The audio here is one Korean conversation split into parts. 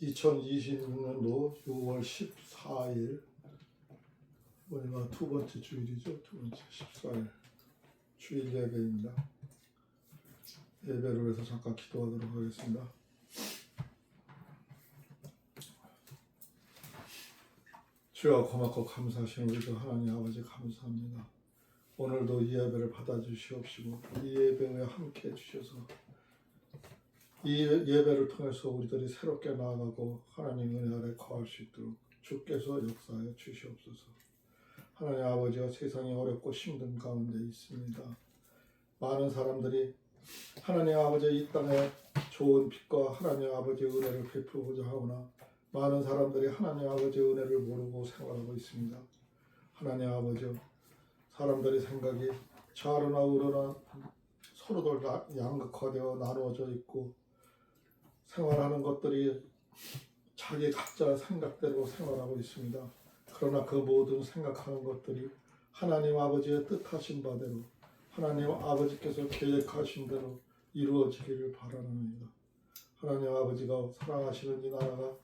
2026년도 6월 14일 오늘가 두 번째 주일이죠. 두 번째 14일 주일 예배입니다. 예배를 위해서 잠깐 기도하도록 하겠습니다. 주여 고맙고 감사하신 우리 주 하나님 아버지 감사합니다. 오늘도 이 예배를 받아주시옵시고 이 예배에 함께 해주셔서 이 예배를 통해서 우리들이 새롭게 나아가고 하나님 은혜 아래 거할 수 있도록 주께서 역사하여 주시옵소서. 하나님 아버지가 세상이 어렵고 힘든 가운데 있습니다. 많은 사람들이 하나님 아버지 이 땅에 좋은 빛과 하나님 아버지의 은혜를 베푸고자 하오나 많은 사람들이 하나님 아버지의 은혜를 모르고 생활하고 있습니다. 하나님 아버지 사람들의 생각이 좌로나 우로나 서로들 양극화되어 나누어져 있고 생활하는 것들이 자기 각자 생각대로 생활하고 있습니다. 그러나 그 모든 생각하는 것들이 하나님 아버지의 뜻하신 바대로 하나님 아버지께서 계획하신 대로 이루어지기를 바라옵니다. 하나님 아버지가 사랑하시는 이 나라가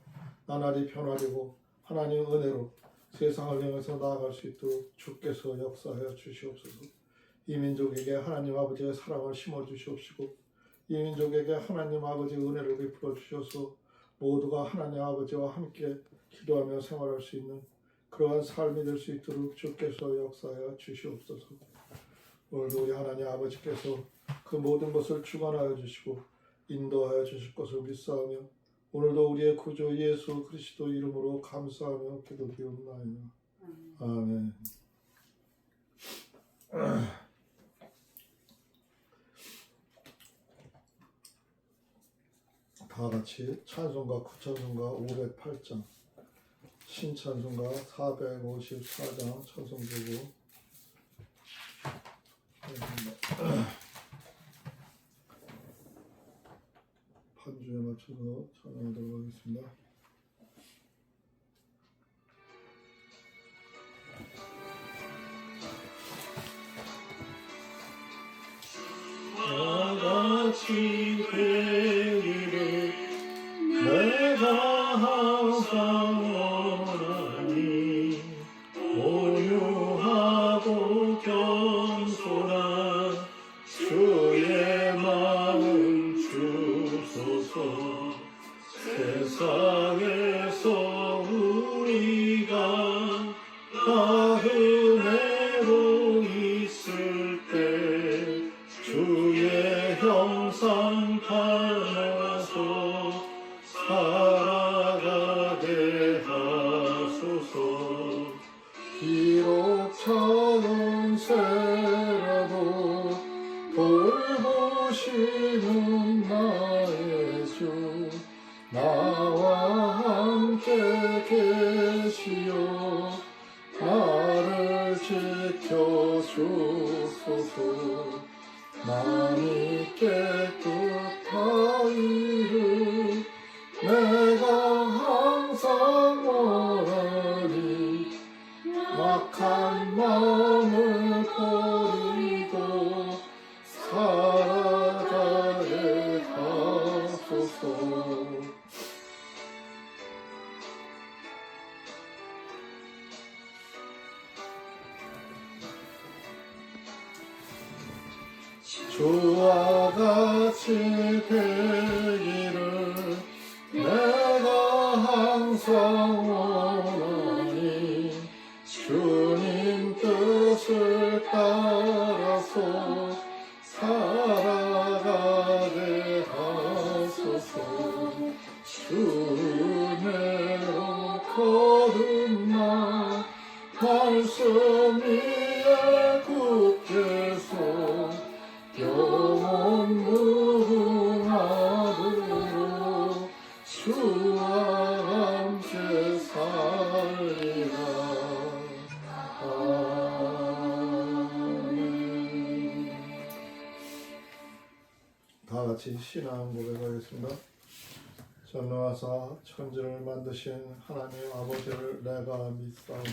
나날이 변화되고 하나님 은혜로 세상을 향해서 나아갈 수 있도록 주께서 역사하여 주시옵소서. 이 민족에게 하나님 아버지의 사랑을 심어주시옵시고 이 민족에게 하나님 아버지의 은혜를 베풀어 주셔서 모두가 하나님 아버지와 함께 기도하며 생활할 수 있는 그러한 삶이 될 수 있도록 주께서 역사하여 주시옵소서. 오늘도 우리 하나님 아버지께서 그 모든 것을 주관하여 주시고 인도하여 주실 것을 믿사오며 오늘도 우리의 구주 예수 그리스도 이름으로 감사하며 기도드리옵나이다. 아멘. 다같이 찬송가 9찬송가 508장 신찬송가 454장 찬송되고 반주에 맞춰서 찬양하도록 하겠습니다. 다같이 되기를 내가 항상 원하니 온유하고 겸손한 주의 마음 주소서. 세상에서 우리가 다 은혜로 있을 때 주의 형상 닮아서 살아가게 하소서. 비록 작은 새라도 돌보시는 나의 주 나와 함께 계시어 나를 지켜주소서. 마음이 깨끗하기를 내가 항상 원하니 악한 마음을 버리고 살아가게 하소서. 주와 같이 되기를 내가 항상 원하니 주님 뜻을 따라서 살아가게 하소서. 주 은혜로 거듭나 말씀 위에 굳게 서 영원 무궁하도록 주와 함께 살리라. 아멘. 다같이 신앙 고백하겠습니다. 전능하사 천지를 만드신 하나님 아버지를 내가 믿사오니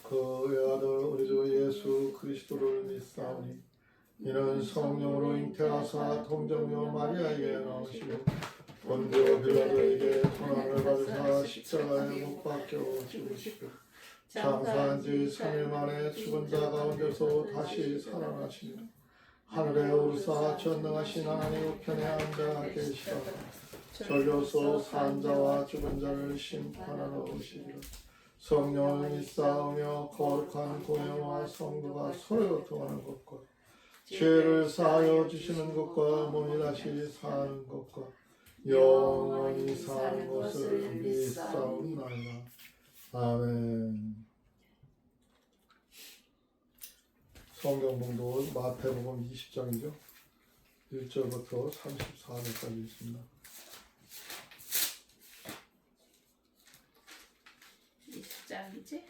그 외아들 우리 주 예수 그리스도를 믿사오니 이는 성령으로 잉태하사 동정녀 마리아에게 나오시고 본디오 빌라도에게 고난을 받으사 십자가에 못 박혀 죽으시고 장사한 지 3일 만에 죽은 자 가운데서 다시 살아나시며 하늘에 오르사 전능하신 하나님 우편에 앉아 계시다. 절려서 산 자와 죽은 자를 심판하러 오시리라. 성령을 믿사오며 거룩한 공회와 성도가 서로 통하는 것과 죄를 사하여 주시는 것과 몸이 다시 사는 것과 영원히 사는 것을 믿사옵나이다. 아멘. 성경 봉독은 마태복음 20장이죠. 1절부터 34절까지 있습니다. 20장이지?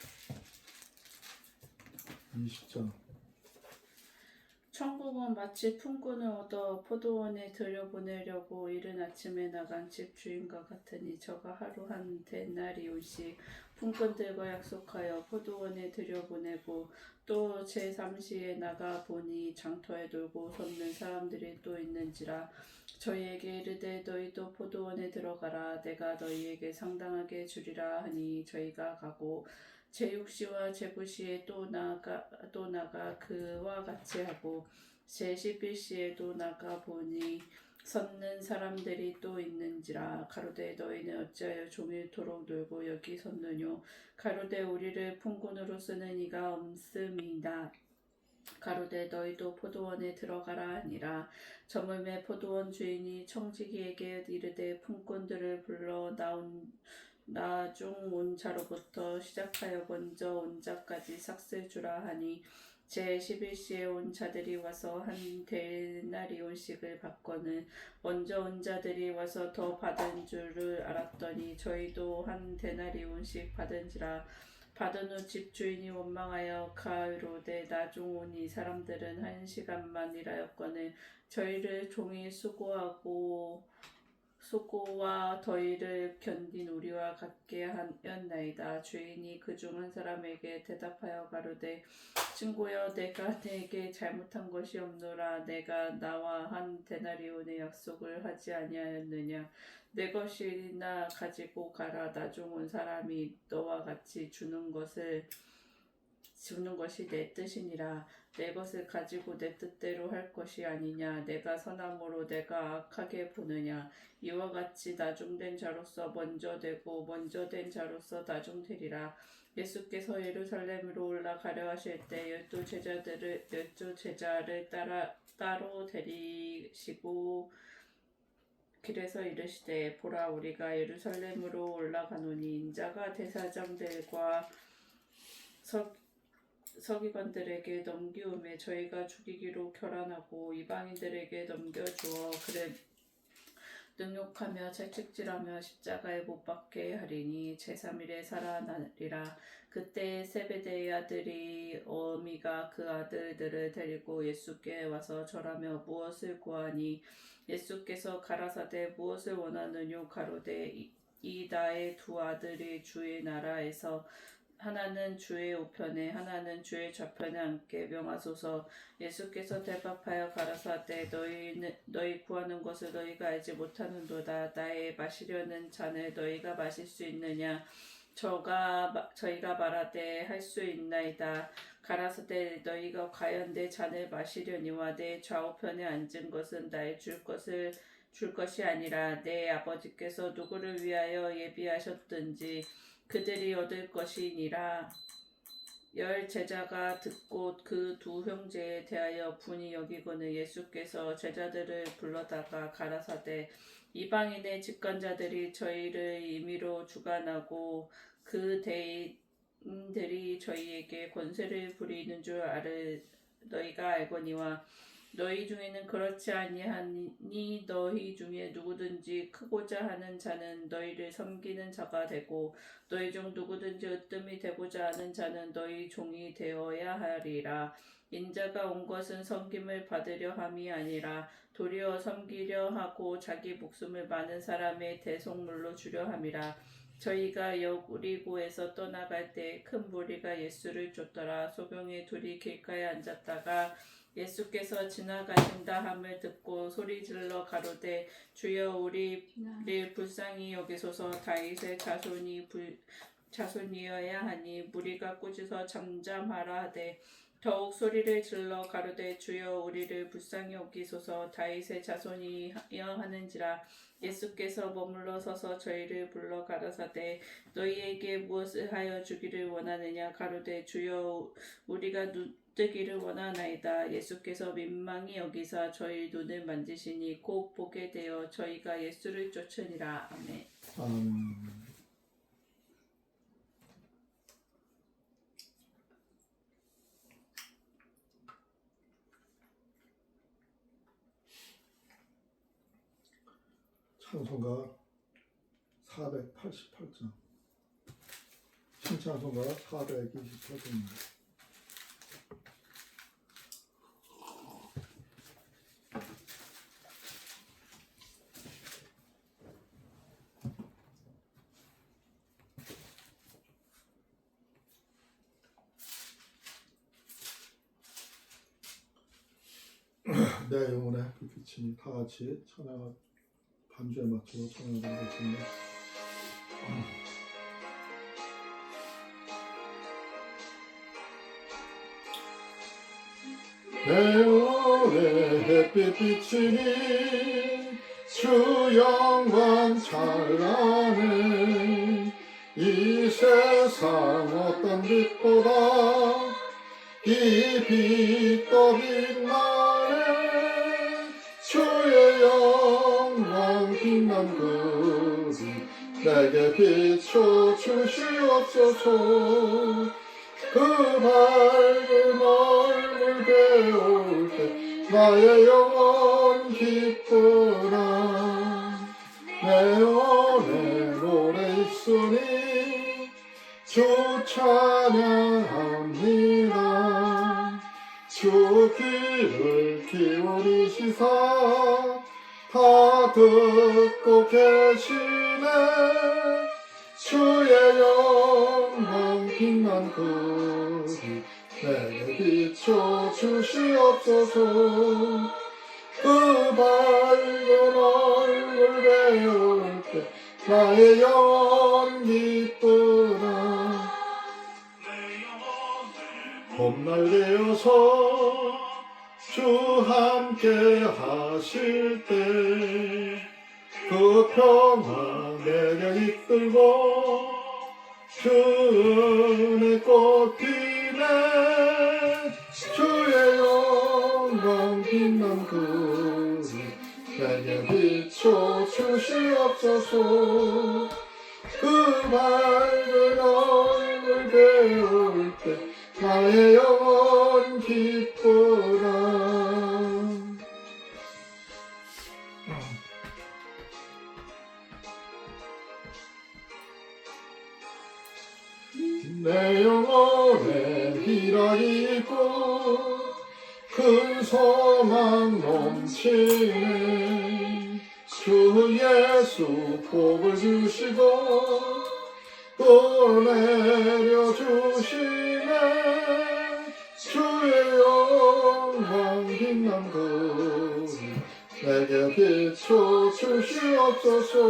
20장. 천국은 마치 품꾼을 얻어 포도원에 들여보내려고 이른 아침에 나간 집주인과 같으니 저가 하루 한 데나리온씩 품꾼들과 약속하여 포도원에 들여보내고 또 제3시에 나가 보니 장터에 놀고 섰는 사람들이 또 있는지라 저희에게 이르되 너희도 포도원에 들어가라 내가 너희에게 상당하게 주리라 하니 저희가 가고 제6시와 제9시에 또 나가 그와 같이 하고 제11시에도 나가 보니 섰는 사람들이 또 있는지라 가로되 너희는 어찌하여 종일토록 놀고 여기 섰느뇨 가로되 우리를 품꾼으로 쓰는 이가 없음이다 가로되 너희도 포도원에 들어가라 하니라 저물매 포도원 주인이 청지기에게 이르되 품꾼들을 불러 나중 온 자로부터 시작하여 먼저 온 자까지 삭슬 주라 하니 제11시에 온 자들이 와서 한 데나리온씩을 받거늘 먼저 온 자들이 와서 더 받은 줄을 알았더니 저희도 한 데나리온씩 받은지라 받은 후 집주인이 원망하여 가로되 나중 온 이 사람들은 1시간만 일하였거늘 저희를 종일 수고와 더위를 견딘 우리와 같게 하였나이다. 주인이 그중 한 사람에게 대답하여 가로되 친구여 내가 네게 잘못한 것이 없노라 내가 나와 한 데나리온의 약속을 하지 아니하였느냐 내 것이나 가지고 가라 나중 온 사람이 너와 같이 주는 것이 내 뜻이니라 내 것을 가지고 내 뜻대로 할 것이 아니냐 내가 선함으로 내가 악하게 보느냐 이와 같이 나중된 자로서 먼저 되고 먼저 된 자로서 나중되리라 예수께서 예루살렘으로 올라가려 하실 때 열두 제자를 따로 데리시고 길에서 이르시되 보라 우리가 예루살렘으로 올라가노니 인자가 대사장들과 서기관들에게 넘기움에 저희가 죽이기로 결안하고 이방인들에게 넘겨주어 그를 능욕하며 채찍질하며 십자가에 못 박게 하리니 제3일에 살아나리라. 그때 세베대의 아들이 어미가 그 아들들을 데리고 예수께 와서 절하며 무엇을 구하니 예수께서 가라사대 무엇을 원하느뇨 가로되 이 나의 두 아들이 주의 나라에서 하나는 주의 우편에 하나는 주의 좌편에 앉게 명하소서. 예수께서 대답하여 가라사대 너희 구하는 것을 너희가 알지 못하는도다. 나의 마시려는 잔을 너희가 마실 수 있느냐 저희가 말하되 할 수 있나이다. 가라사대 너희가 과연 내 잔을 마시려니와 내 좌우편에 앉은 것은 나의 줄 것이 아니라 내 아버지께서 누구를 위하여 예비하셨든지 그들이 얻을 것이니라. 열 제자가 듣고 그 두 형제에 대하여 분이 여기거늘 예수께서 제자들을 불러다가 가라사대 이방인의 집권자들이 저희를 임의로 주관하고 그 대인들이 저희에게 권세를 부리는 줄 너희가 알거니와 너희 중에는 그렇지 아니하니 너희 중에 누구든지 크고자 하는 자는 너희를 섬기는 자가 되고 너희 중 누구든지 으뜸이 되고자 하는 자는 너희 종이 되어야 하리라. 인자가 온 것은 섬김을 받으려 함이 아니라 도리어 섬기려 하고 자기 목숨을 많은 사람의 대속물로 주려 함이라. 저희가 여리고에서 떠나갈 때 큰 무리가 예수를 쫓더라. 소경의 둘이 길가에 앉았다가 예수께서 지나가신다 함을 듣고 소리질러 가로되 주여 우리를 불쌍히 여기소서. 다윗의 자손이어야 하니 무리가 꾸짖어 잠잠하라 하되 더욱 소리를 질러 가로되 주여 우리를 불쌍히 여기소서. 다윗의 자손이여 하는지라. 예수께서 머물러 서서 저희를 불러 가라사대 너희에게 무엇을 하여 주기를 원하느냐. 가로되 주여 우리가 눈뜨기를 원하나이다. 예수께서 민망히 여기사 저희 눈을 만지시니 곧 보게 되어 저희가 예수를 쫓으니라. 아멘. 아멘. 찬송가 488장, 신찬송가 428장입니다. 내 영혼의 빛이니 다 같이 찬양 반주에 맞춰서 찬양하겠습니다. 내 영혼의 햇빛 비치니 주 영광 찬란해. 이 세상 어떤 빛보다 이 빛 더 빛나네. 주의 영광 빛난 그 빛 내게 비춰 주시옵소서. 그 밝은 얼굴 배울 때 나의 영혼 기쁘나. 내 영혼에 노래 있으니 주 찬양합니다. 주 귀를 기울이시사 다 듣고 계시네. 주의 영광 빛난 그 빛 내게 비춰 주시옵소서. 그 밝은 얼굴 배울 때 나의 영혼 기쁘나. 봄날 되어서 주 함께 하실 때 그 평화 내게 이끌고 주 은혜 꽃 피네. 주의 영광 빛난 그 빛 내게 비춰 주시옵소서. 그 밝은 얼굴 배울 때 나의 영혼 기쁘라. 내 영혼에 희락이 있고 큰 소망 넘치네. 주 예수 복을 주시고 또 내려주시네. 주의 영광 빛난 그 빛 내게 비춰 주시옵소서.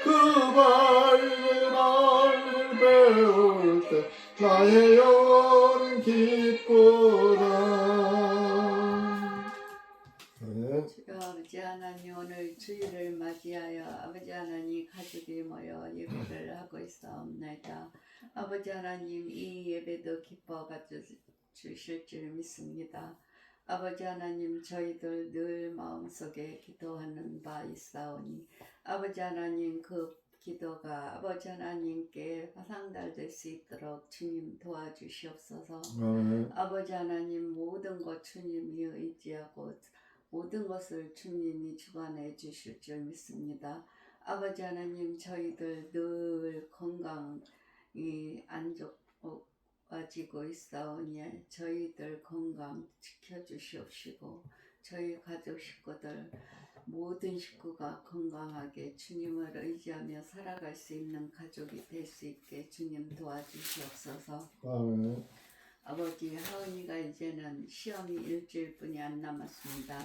그 밝은 얼굴 배울 때 나의 영혼 기쁘다. 네. 주여 아버지 하나님, 오늘 주일을 맞이하여 아버지 하나님 가족이 모여 예배를 하고 있사옵나이다. 아버지 하나님, 이 예배도 기뻐가 주실 줄 믿습니다. 아버지 하나님, 저희들 늘 마음속에 기도하는 바 있사오니 아버지 하나님, 그 기도가 아버지 하나님께 상달될 수 있도록 주님 도와주시옵소서. 아버지 하나님, 모든 것 주님이 의지하고 모든 것을 주님이 주관해 주실 줄 믿습니다. 아버지 하나님, 저희들 늘 건강이 안 좋아지고 있사오니 저희들 건강 지켜주시옵시고 저희 가족 식구들 모든 식구가 건강하게 주님을 의지하며 살아갈 수 있는 가족이 될 수 있게 주님 도와주시옵소서. 아멘. 아버지, 하은이가 이제는 시험이 일주일뿐이 안 남았습니다.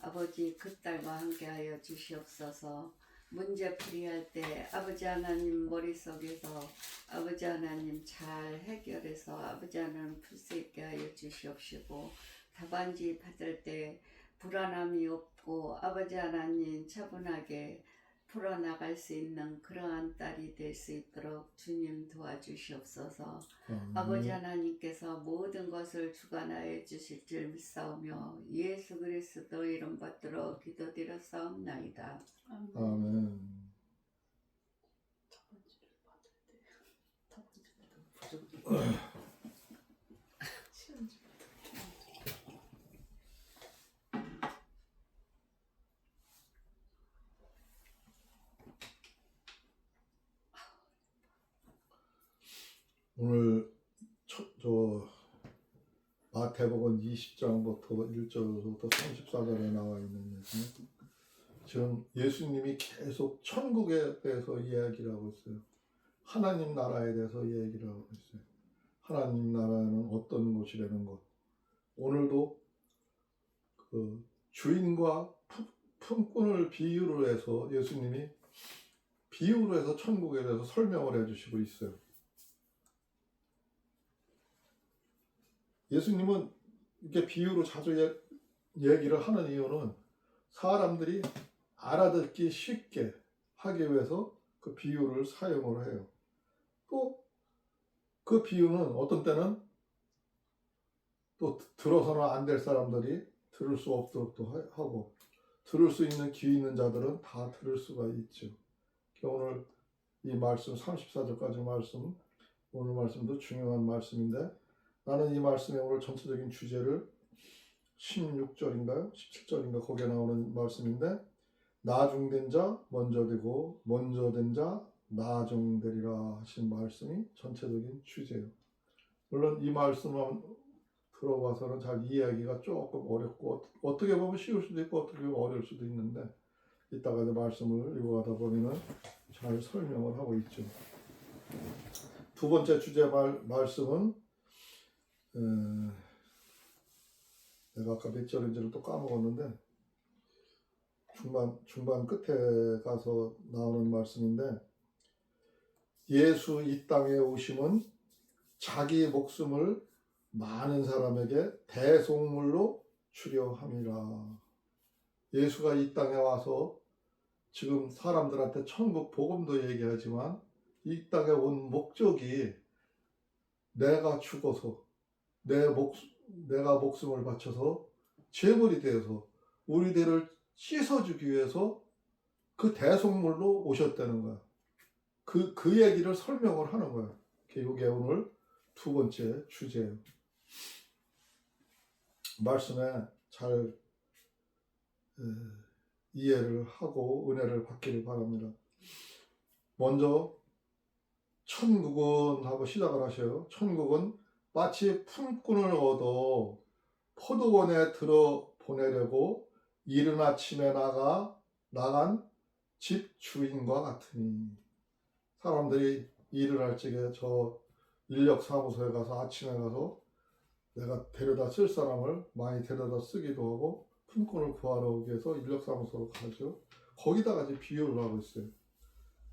아버지, 그 딸과 함께하여 주시옵소서. 문제풀이할 때 아버지 하나님 머릿속에서 아버지 하나님 잘 해결해서 아버지 하나님 풀 수 있게 하여 주시옵시고, 답안지 받을 때 불안함이 없고 아버지 하나님 차분하게 풀어나갈 수 있는 그러한 딸이 될 수 있도록 주님 도와주시옵소서. 아버지 하나님께서 모든 것을 주관하여 주실 줄 믿사오며 예수 그리스도 이름 받들어 기도드렸사옵나이다. 아멘. 아멘. 답안지를 받을 때 답안지보다 부족해. 시험지 받을 때. 오늘 저 마태복음 20장부터 1절부터 34절에 나와 있는 얘기는 지금 예수님이 계속 천국에 대해서 이야기를 하고 있어요. 하나님 나라에 대해서 이야기를 하고 있어요. 하나님 나라는 어떤 곳이라는 것. 오늘도 그 주인과 품꾼을 비유로 해서 예수님이 비유로 해서 천국에 대해서 설명을 해주시고 있어요. 예수님은 이렇게 비유로 자주 얘기를 하는 이유는 사람들이 알아듣기 쉽게 하기 위해서 그 비유를 사용을 해요. 또 그 비유는 어떤 때는 또 들어서는 안 될 사람들이 들을 수 없도록 또 하고, 들을 수 있는 귀 있는 자들은 다 들을 수가 있죠. 오늘 이 말씀 34절까지 말씀, 오늘 말씀도 중요한 말씀인데, 나는 이 말씀의 오늘 전체적인 주제를 16절인가요? 17절인가 거기에 나오는 말씀인데, 나중된 자 먼저 되고 먼저 된 자 나중되리라 하신 말씀이 전체적인 주제예요. 물론 이 말씀만 들어봐서는 잘 이해하기가 조금 어렵고, 어떻게 보면 쉬울 수도 있고 어떻게 보면 어려울 수도 있는데, 이따가 이제 말씀을 읽어가다 보면 잘 설명을 하고 있죠. 두 번째 주제 말씀은 내가 아까 몇 절인지를 또 까먹었는데 중반 끝에 가서 나오는 말씀인데, 예수 이 땅에 오심은 자기 목숨을 많은 사람에게 대속물로 주려 함이라. 예수가 이 땅에 와서 지금 사람들한테 천국 복음도 얘기하지만 이 땅에 온 목적이 내가 죽어서 내가 목숨을 바쳐서 제물이 되어서 우리들을 씻어주기 위해서 그 대속물로 오셨다는 거야. 그 얘기를 설명을 하는 거야. 이게 오늘 두 번째 주제예요. 말씀에 잘 이해를 하고 은혜를 받기를 바랍니다. 먼저 천국은 하고 시작을 하셔요. 천국은 마치 품꾼을 얻어 포도원에 들어 보내려고 이른 아침에 나간 집 주인과 같으니, 사람들이 일을 할 적에 저 인력사무소에 가서 아침에 가서 내가 데려다 쓸 사람을 많이 데려다 쓰기도 하고 품꾼을 구하러 오기 위해서 인력사무소로 가죠. 거기다가 이제 비유를 하고 있어요.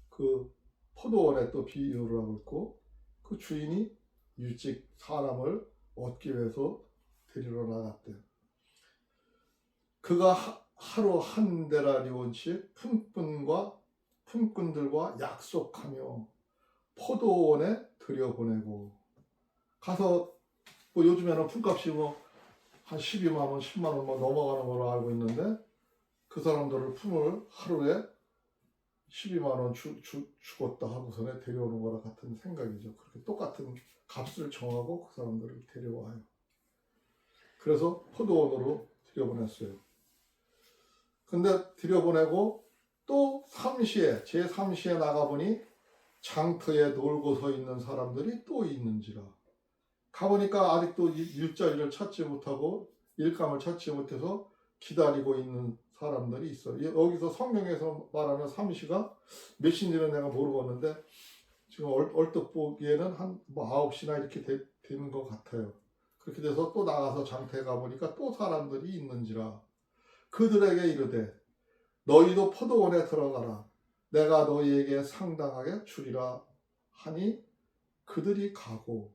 그 포도원에 또 비유를 하고 있고, 그 주인이 일찍 사람을 얻기 위해서 데리러 나갔대요. 그가 하루 한 데나리온씩 품꾼들과 약속하며 포도원에 들여보내고, 가서 뭐 요즘에는 품값이 한 12만 원, 10만 원 넘어가는 걸로 알고 있는데, 그 사람들을 품을 하루에 12만 원 주겠다 하고서는 데려오는 거랑 같은 생각이죠. 그렇게 똑같은 값을 정하고 그 사람들을 데려와요. 그래서 포도원으로 들여보냈어요. 근데 들여보내고 또 제3시에 나가보니 장터에 놀고 서 있는 사람들이 또 있는지라. 가보니까 아직도 일자리를 찾지 못하고 일감을 찾지 못해서 기다리고 있는 사람들이 있어. 여기서 성경에서 말하는 3시가 몇 시인지는 내가 모르겠는데 지금 얼뜻 보기에는 한 뭐 9시나 이렇게 되는 것 같아요. 그렇게 돼서 또 나가서 장터에 가보니까 또 사람들이 있는지라 그들에게 이르되 너희도 포도원에 들어가라. 내가 너희에게 상당하게 주리라 하니 그들이 가고.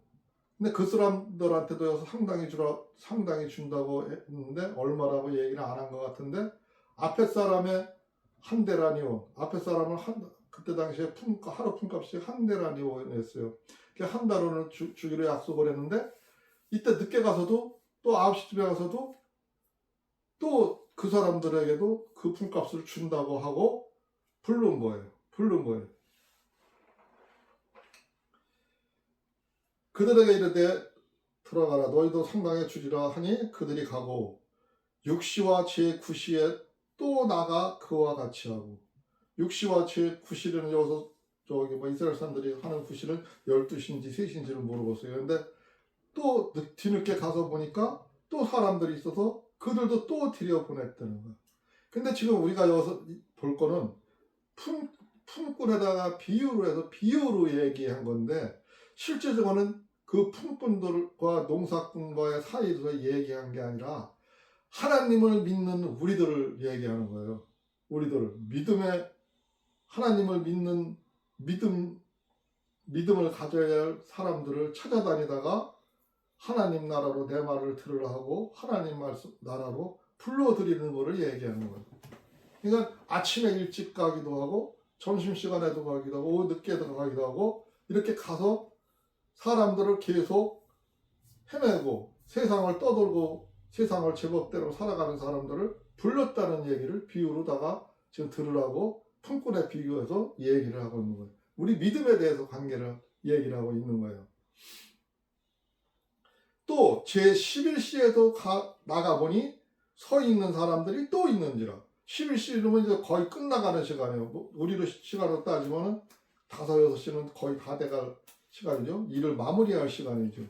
근데 그 사람들한테도 여기서 상당히 준다고 했는데 얼마라고 얘기는 안 한 것 같은데 앞에 사람의 한 데라니온, 앞에 사람을 그때 당시에 하루 품값이 한 데라니온이었어요. 한 달러를 주기로 약속을 했는데 이때 늦게 가서도 또 9시쯤에 가서도 또 그 사람들에게도 그 품값을 준다고 하고 부른 거예요. 그들에게 이르되 들어가라. 너희도 상당히 주리라 하니 그들이 가고 6시와 제9시에 또 나가 그와 같이 하고 6시와 제9시는 여기서 저기 뭐 이스라엘 사람들이 하는 9시는 12시인지 3시인지는 모르겠어요. 근데 또 뒤늦게 가서 보니까 또 사람들이 있어서 그들도 또 들여보냈다는 거야. 근데 지금 우리가 여기서 볼 거는 품꾼에다가 비유로 얘기한 건데 실제적으로는 그 품꾼들과 농사꾼과의 사이에서 얘기한 게 아니라 하나님을 믿는 우리들을 얘기하는 거예요. 우리들을 하나님을 믿는 믿음을 가져야 할 사람들을 찾아다니다가 하나님 나라로 내 말을 들으라 하고 하나님 나라로 불러들이는 것을 얘기하는 거예요. 그러니까 아침에 일찍 가기도 하고 점심시간에도 가기도 하고 늦게도 가기도 하고 이렇게 가서 사람들을 계속 헤매고 세상을 떠돌고 세상을 제법대로 살아가는 사람들을 불렀다는 얘기를 비유로다가 지금 들으라고 품꾼에 비교해서 얘기를 하고 있는 거예요. 우리 믿음에 대해서 관계를 얘기를 하고 있는 거예요. 또 제11시에도 나가보니 서 있는 사람들이 또 있는지라. 11시면 이제 거의 끝나가는 시간이에요. 뭐 우리로 시간으로 따지면 5, 6시는 거의 다 돼갈 시간이죠. 일을 마무리할 시간이죠.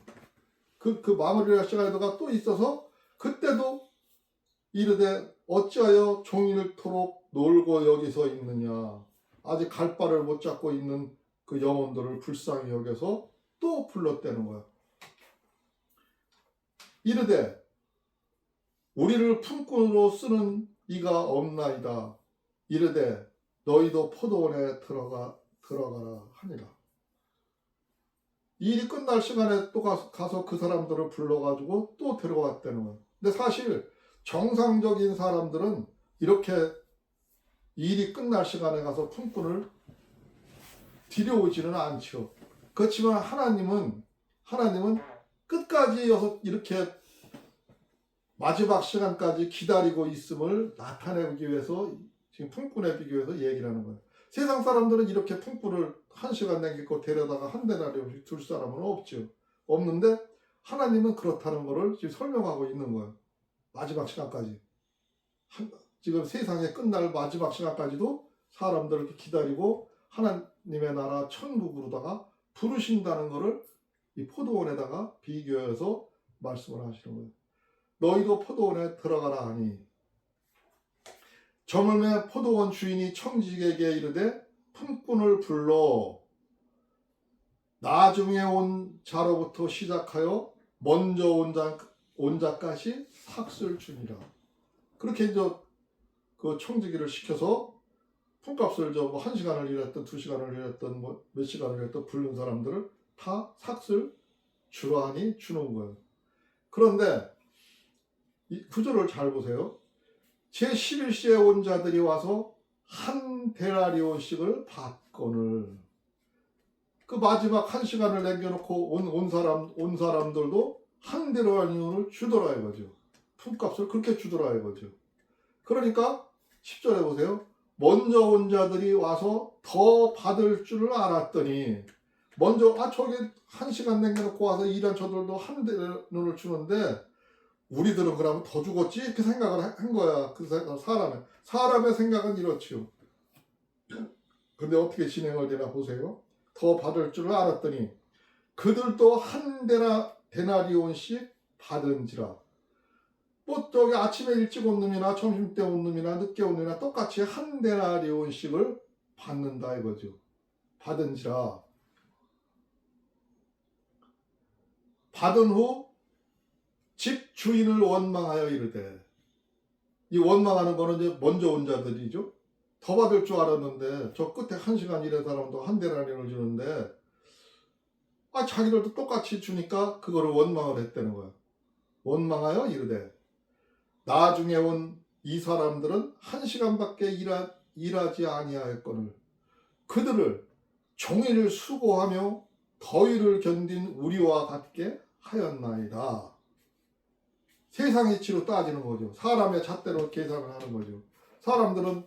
그 마무리할 시간에다가 또 있어서 그때도 이르되 어찌하여 종일토록 놀고 여기서 있느냐. 아직 갈 바를 못 잡고 있는 그 영혼들을 불쌍히 여겨서 또 불렀다는 거야. 이르되 우리를 품꾼으로 쓰는 이가 없나이다. 이르되 너희도 포도원에 들어가라 하니라. 일이 끝날 시간에 또 가서 그 사람들을 불러가지고 또 데려왔다는 거예요. 근데 사실 정상적인 사람들은 이렇게 일이 끝날 시간에 가서 품꾼을 들여오지는 않죠. 그렇지만 하나님은 끝까지 이렇게 마지막 시간까지 기다리고 있음을 나타내기 위해서 지금 품꾼에 비교해서 얘기를 하는 거예요. 세상 사람들은 이렇게 품꾼을 1시간 남기고 데려다가 한 데나리온씩 줄 사람은 없죠. 없는데 하나님은 그렇다는 것을 지금 설명하고 있는 거예요. 마지막 시간까지. 지금 세상에 끝날 마지막 시간까지도 사람들을 기다리고 하나님의 나라 천국으로다가 부르신다는 것을 이 포도원에다가 비교해서 말씀을 하시는 거예요. 너희도 포도원에 들어가라 하니 저물매 포도원 주인이 청지기에게 이르되 품꾼을 불러 나중에 온 자로부터 시작하여 먼저 온 자까지 삭슬 주니라. 그렇게 이제 그 청지기를 시켜서 품값을 뭐 1시간을 일했던 2시간을 일했던 뭐 몇 시간을 일했던 부른 사람들을 다 삭슬 주라 하니 주는 거예요. 그런데 이 구절을 잘 보세요. 제11시에 온 자들이 와서 한 데나리온씩을 받거늘. 그 마지막 1시간을 남겨놓고 온 사람들도 한 데나리온을 주더라 이거죠. 품값을 그렇게 주더라 이거죠. 그러니까 10절에 보세요. 먼저 온 자들이 와서 더 받을 줄을 알았더니 먼저 저기 1시간 남겨놓고 와서 일한 저들도 한 데나리온을 주는데 우리들은 그러면 더 죽었지? 이렇게 생각을 한 거야. 그 사람의 생각은 이렇지요. 근데 어떻게 진행을 되나 보세요. 더 받을 줄을 알았더니 그들도 한 데나리온씩 받은지라. 뭐 저기 아침에 일찍 온 놈이나 점심때 온 놈이나 늦게 온 놈이나 똑같이 한 데나리온씩을 받는다 이거죠. 받은지라 받은 후 집 주인을 원망하여 이르되, 이 원망하는 거는 이제 먼저 온 자들이죠. 더 받을 줄 알았는데 저 끝에 1시간 일한 사람도 한 데나리온을 주는데 자기들도 똑같이 주니까 그거를 원망을 했다는 거야. 원망하여 이르되, 나중에 온 이 사람들은 1시간밖에 일하지 아니하였거늘 그들을 종일 수고하며 더위를 견딘 우리와 같게 하였나이다. 세상 이치로 따지는 거죠. 사람의 잣대로 계산을 하는 거죠. 사람들은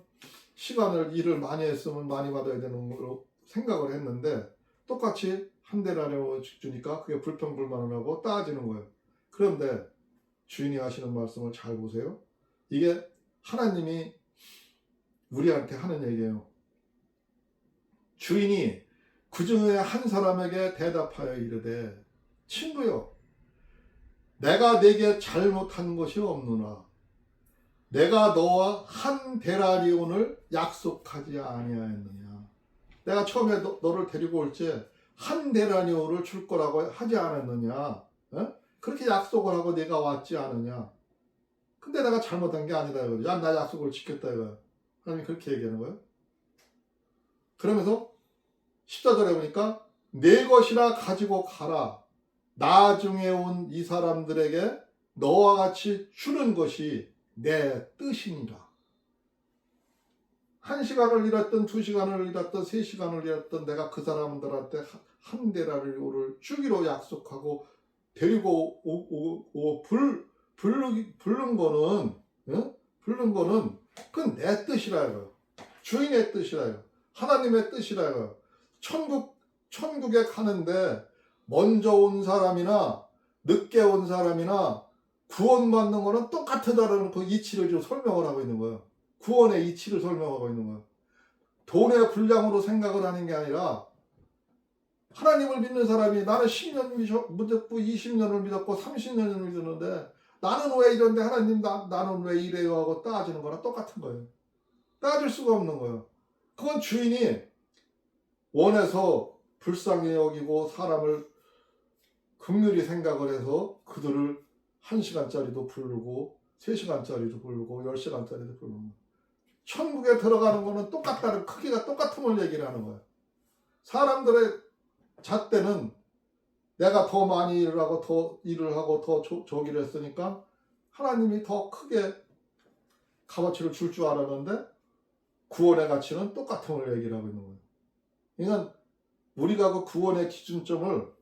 시간을 일을 많이 했으면 많이 받아야 되는 걸로 생각을 했는데 똑같이 한 데나리온 주니까 그게 불평불만을 하고 따지는 거예요. 그런데 주인이 하시는 말씀을 잘 보세요. 이게 하나님이 우리한테 하는 얘기예요. 주인이 그 중에 한 사람에게 대답하여 이르되, 친구여, 내가 네게 잘못한 것이 없느나 내가 너와 한 데나리온을 약속하지 아니하였느냐. 내가 처음에 너를 데리고 올 때 한 데나리온을 줄 거라고 하지 않았느냐. 그렇게 약속을 하고 내가 왔지 않느냐. 근데 내가 잘못한 게 아니다 이거죠. 야, 나 약속을 지켰다 이거야. 하나님이 그렇게 얘기하는 거예요. 그러면서 14절에 보니까 내 것이라 가지고 가라. 나중에 온 이 사람들에게 너와 같이 주는 것이 내 뜻이니라. 1시간을 일했던 2시간을 일했던 3시간을 일했던 내가 그 사람들한테 한 데나리온을 주기로 약속하고 데리고 오고 부른 거는 그건 내 뜻이라요. 주인의 뜻이라요. 하나님의 뜻이라요. 천국에 가는데 먼저 온 사람이나 늦게 온 사람이나 구원받는 거는 똑같다라는 그 이치를 좀 설명을 하고 있는 거예요. 구원의 이치를 설명하고 있는 거예요. 돈의 분량으로 생각을 하는 게 아니라 하나님을 믿는 사람이 나는 10년 믿었고 20년을 믿었고 30년을 믿었는데 나는 왜 이런데 하나님 나는 왜 이래요 하고 따지는 거랑 똑같은 거예요. 따질 수가 없는 거예요. 그건 주인이 원해서 불쌍히 여기고 사람을 긍휼히 생각을 해서 그들을 1시간짜리도 부르고 3시간짜리도 부르고 10시간짜리도 부르는 거예요. 천국에 들어가는 거는 똑같다는 크기가 똑같음을 얘기를 하는 거예요. 사람들의 잣대는 내가 더 많이 일을 하고 더 저기를 했으니까 하나님이 더 크게 값어치를 줄 줄 알았는데 구원의 가치는 똑같음을 얘기를 하고 있는 거예요. 그러니까 우리가 그 구원의 기준점을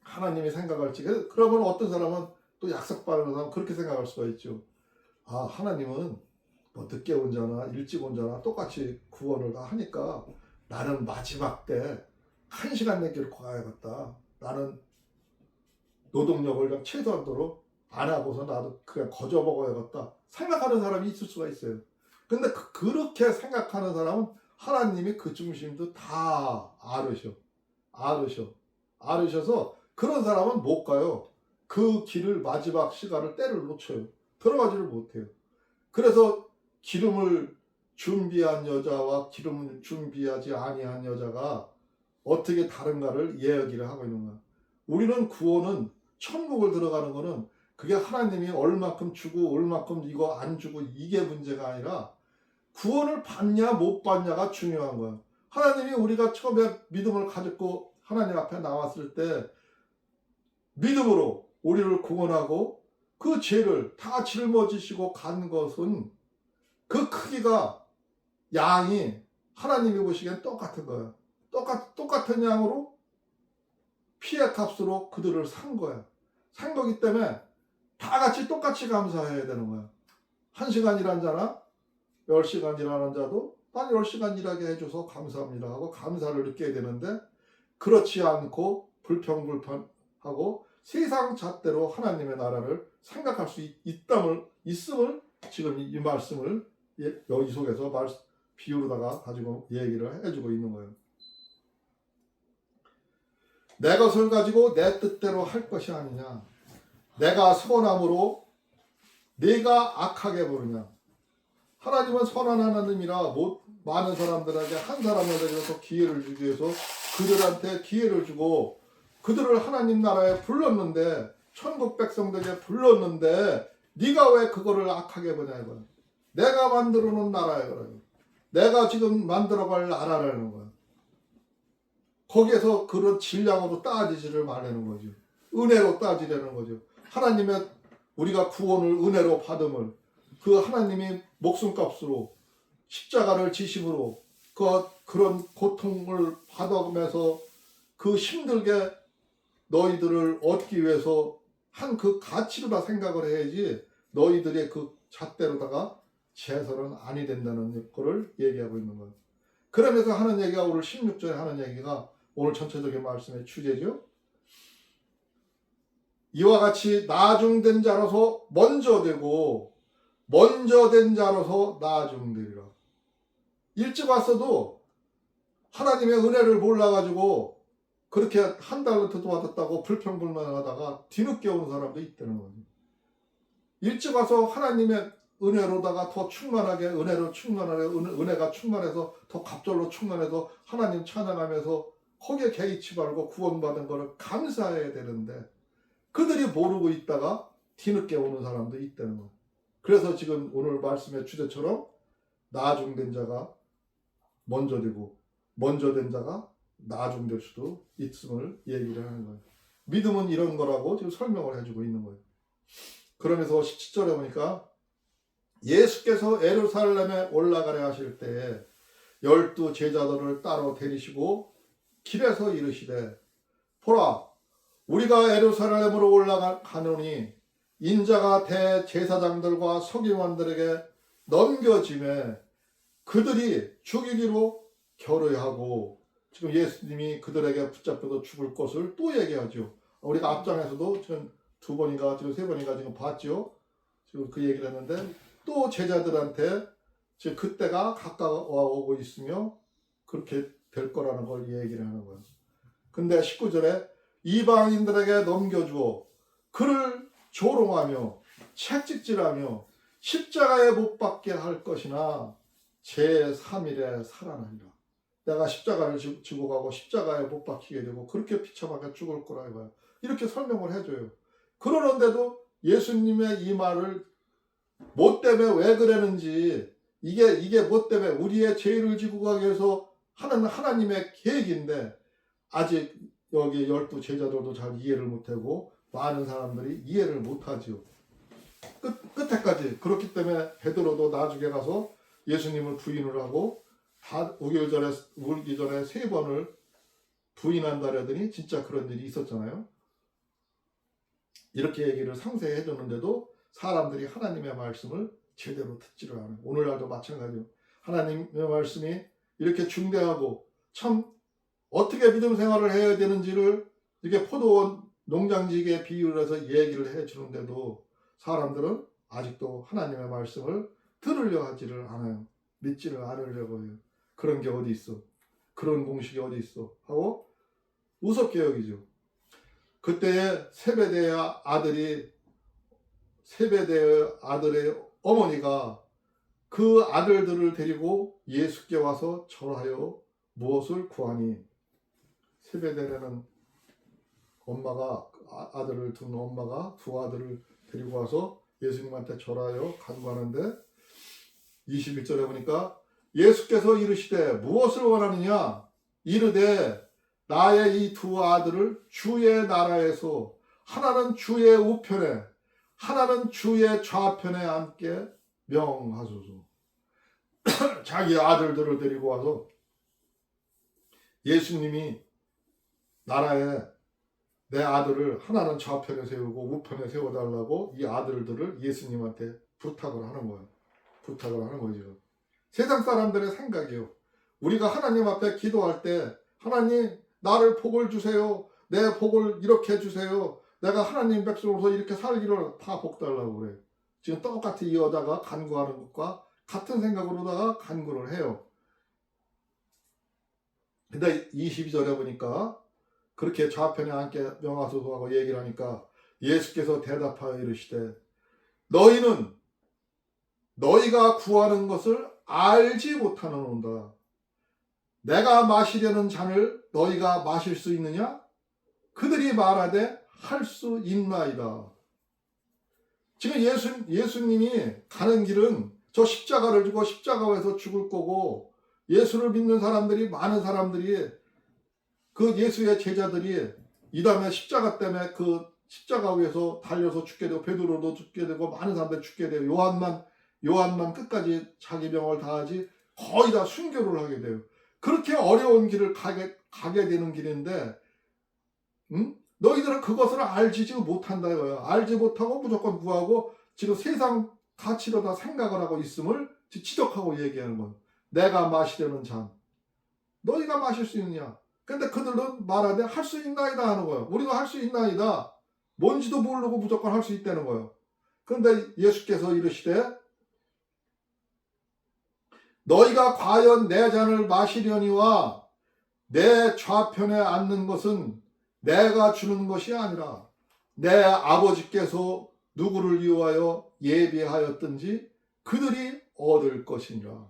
하나님이 생각할지, 그러면 어떤 사람은 또 약속받는 사람 그렇게 생각할 수가 있죠. 하나님은 뭐 늦게 온 자나 일찍 온 자나 똑같이 구원을 다 하니까 나는 마지막 때 1시간 내기를 가야겠다. 나는 노동력을 그냥 최소한도로 안 하고서 나도 그냥 거저 먹어야겠다 생각하는 사람이 있을 수가 있어요. 근데 그렇게 생각하는 사람은 하나님이 그 중심도 다 아르셔서 그런 사람은 못 가요. 그 길을 마지막 시간을 때를 놓쳐요. 들어가지를 못해요. 그래서 기름을 준비한 여자와 기름을 준비하지 아니한 여자가 어떻게 다른가를 이야기를 하고 있는 거야. 우리는 구원은 천국을 들어가는 거는 그게 하나님이 얼마큼 주고 얼마큼 이거 안 주고 이게 문제가 아니라 구원을 받냐 못 받냐가 중요한 거야. 하나님이 우리가 처음에 믿음을 가졌고 하나님 앞에 나왔을 때 믿음으로 우리를 구원하고 그 죄를 다 짊어지시고 간 것은 그 크기가 양이 하나님이 보시기엔 똑같은 거야. 똑같은 양으로 피의 값으로 그들을 산 거야. 산 거기 때문에 다 같이 똑같이 감사해야 되는 거야. 1시간 일한 자나 10시간 일하는 자도 난 10시간 일하게 해줘서 감사합니다 하고 감사를 느껴야 되는데 그렇지 않고 불평불판하고 세상 잣대로 하나님의 나라를 생각할 수 있음을 지금 이 말씀을 여기 속에서 비유로다가 가지고 얘기를 해주고 있는 거예요. 내 것을 가지고 내 뜻대로 할 것이 아니냐. 내가 선함으로 내가 악하게 보느냐. 하나님은 선한 하나님이라 많은 사람들에게 한 사람에게도 기회를 주기 위해서 그들한테 기회를 주고 그들을 하나님 나라에 불렀는데 천국 백성들에게 불렀는데 네가 왜 그거를 악하게 보냐 이거야. 내가 만들어 놓은 나라야 그래요. 내가 지금 만들어갈 나라라는 거야. 거기에서 그런 질량으로 따지지를 말하는 거죠. 은혜로 따지려는 거죠. 하나님의 우리가 구원을 은혜로 받음을 그 하나님이 목숨값으로 십자가를 지심으로 그런 고통을 받아가면서 그 힘들게 너희들을 얻기 위해서 한 그 가치로다 생각을 해야지 너희들의 그 잣대로다가 제설은 아니 된다는 거를 얘기하고 있는 거예요. 그러면서 하는 얘기가 오늘 16절에 하는 얘기가 오늘 전체적인 말씀의 주제죠. 이와 같이 나중된 자로서 먼저 되고 먼저 된 자로서 나중되리라. 일찍 왔어도 하나님의 은혜를 몰라가지고 그렇게 한 달부터 받았다고 불평불만하다가 뒤늦게 오는 사람도 있다는 거죠. 일찍 와서 하나님의 은혜로다가 더 충만하게 은혜로 충만하게 은혜가 충만해서 더 갑절로 충만해서 하나님 찬양하면서 거기에 개의치 말고 구원받은 거를 감사해야 되는데 그들이 모르고 있다가 뒤늦게 오는 사람도 있다는 거예요. 그래서 지금 오늘 말씀의 주제처럼 나중된 자가 먼저 되고 먼저 된 자가 나중될 수도 있음을 얘기를 하는 거예요. 믿음은 이런 거라고 지금 설명을 해주고 있는 거예요. 그러면서 17절에 보니까 예수께서 예루살렘에 올라가려 하실 때에 12 제자들을 따로 데리시고 길에서 이르시되 보라 우리가 예루살렘으로 올라가노니 인자가 대제사장들과 서기관들에게 넘겨짐에 그들이 죽이기로 결의하고 지금 예수님이 그들에게 붙잡혀서 죽을 것을 또 얘기하죠. 우리가 앞장에서도 지금 2번인가 지금 3번인가 지금 봤죠. 지금 그 얘기를 했는데 또 제자들한테 지금 그때가 가까워 오고 있으며 그렇게 될 거라는 걸 얘기를 하는 거예요. 근데 19절에 이방인들에게 넘겨주어 그를 조롱하며 채찍질하며 십자가에 못 박게 할 것이나 제3일에 살아나리라. 내가 십자가를 지고 가고 십자가에 못 박히게 되고 그렇게 비참하게 죽을 거라 이거야. 이렇게 설명을 해줘요. 그러는데도 예수님의 이 말을 뭐 때문에 왜 그랬는지 이게 뭐 때문에 우리의 죄를 지고 가기 위해서 하는 하나님의 계획인데 아직 여기 12 제자들도 잘 이해를 못하고 많은 사람들이 이해를 못하죠. 끝에까지. 그렇기 때문에 베드로도 나중에 가서 예수님을 부인을 하고 오기 전에 3번을 부인한다 그러더니 진짜 그런 일이 있었잖아요. 이렇게 얘기를 상세히 해줬는데도 사람들이 하나님의 말씀을 제대로 듣지를 않아요. 오늘날도 마찬가지요. 하나님의 말씀이 이렇게 중대하고 참 어떻게 믿음 생활을 해야 되는지를 이렇게 포도원 농장지기에 비유를 해서 얘기를 해주는데도 사람들은 아직도 하나님의 말씀을 들으려 하지를 않아요. 믿지를 않으려고 해요. 그런 게 어디 있어? 그런 공식이 어디 있어? 하고 우습게 여기죠. 그때에 세베대의 아들의 어머니가 그 아들들을 데리고 예수께 와서 절하여 무엇을 구하니 세베대는 엄마가 아들을 둔 엄마가 2 아들을 데리고 와서 예수님한테 절하여 간구하는데 21절에 보니까 예수께서 이르시되 무엇을 원하느냐 이르되 나의 이 2 아들을 주의 나라에서 하나는 주의 우편에 하나는 주의 좌편에 앉게 명하소서. 자기 아들들을 데리고 와서 예수님이 나라에 내 아들을 하나는 좌편에 세우고 우편에 세워달라고 이 아들들을 예수님한테 부탁을 하는 거예요. 부탁을 하는 거죠. 세상 사람들의 생각이요. 우리가 하나님 앞에 기도할 때 하나님 나를 복을 주세요. 내 복을 이렇게 해주세요. 내가 하나님 백성으로서 이렇게 살기를 다 복 달라고 그래요. 지금 똑같이 이 여자가 간구하는 것과 같은 생각으로다가 간구를 해요. 근데 22절에 보니까 그렇게 좌편에 앉게 명하소서 하고 얘기를 하니까 예수께서 대답하여 이르시되 너희는 너희가 구하는 것을 알지 못하는도다. 내가 마시려는 잔을 너희가 마실 수 있느냐? 그들이 말하되 할 수 있나이다. 지금 예수님이 가는 길은 저 십자가를 지고 십자가에서 죽을 거고, 예수를 믿는 사람들이, 많은 사람들이, 그 예수의 제자들이 이 다음에 십자가 때문에 그 십자가 위에서 달려서 죽게 되고, 베드로도 죽게 되고, 많은 사람들이 죽게 되고, 요한만 끝까지 자기 명을 다하지 거의 다 순교를 하게 돼요. 그렇게 어려운 길을 가게 되는 길인데, 너희들은 그것을 알지 못한다 이거예요. 알지 못하고 무조건 구하고 지금 세상 가치로 다 생각을 하고 있음을 지적하고 얘기하는 거예요. 내가 마시려는 잔 너희가 마실 수 있느냐? 근데 그들은 말하되 할 수 있나이다 하는 거예요. 우리가 할 수 있나이다. 뭔지도 모르고 무조건 할 수 있다는 거예요. 그런데 예수께서 이르시되 너희가 과연 내 잔을 마시려니와 내 좌편에 앉는 것은 내가 주는 것이 아니라 내 아버지께서 누구를 위하여 예비하였든지 그들이 얻을 것이니라.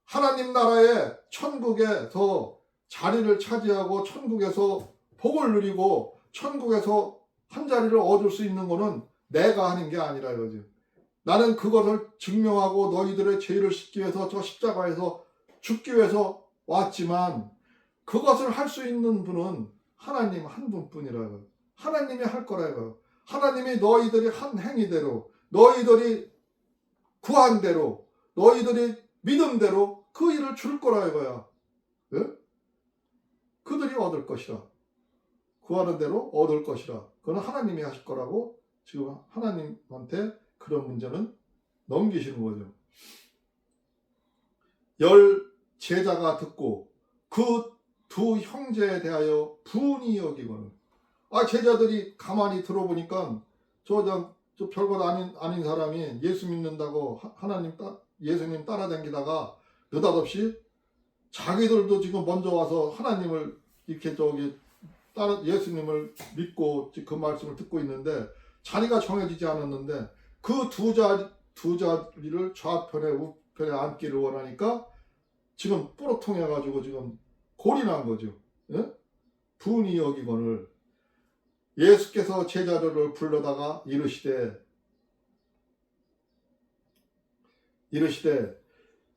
하나님 나라의 천국에서 자리를 차지하고 천국에서 복을 누리고 천국에서 한 자리를 얻을 수 있는 것은 내가 하는 게 아니라 이거지. 나는 그것을 증명하고 너희들의 죄를 씻기 위해서 저 십자가에서 죽기 위해서 왔지만 그것을 할 수 있는 분은 하나님 한 분뿐이라고요. 하나님이 할 거라고요. 하나님이 너희들이 한 행위대로, 너희들이 구한 대로, 너희들이 믿음대로 그 일을 줄 거라 이거야. 네? 그들이 얻을 것이라. 구하는 대로 얻을 것이라. 그건 하나님이 하실 거라고 지금 하나님한테 그런 문제는 넘기시는 거죠. 10 제자가 듣고 그 두 형제에 대하여 분이 여기거늘. 제자들이 가만히 들어보니까 저 별것 아닌 사람이 예수 믿는다고 예수님 따라다니다가 느닷없이 자기들도 지금 먼저 와서 하나님을 이렇게 예수님을 믿고 그 말씀을 듣고 있는데 자리가 정해지지 않았는데 그 두 자리를 좌편에 우편에 앉기를 원하니까 지금 뿌러통해가지고 지금 골이 난 거죠. 예? 분이 여기거늘. 예수께서 제자들을 불러다가 이르시되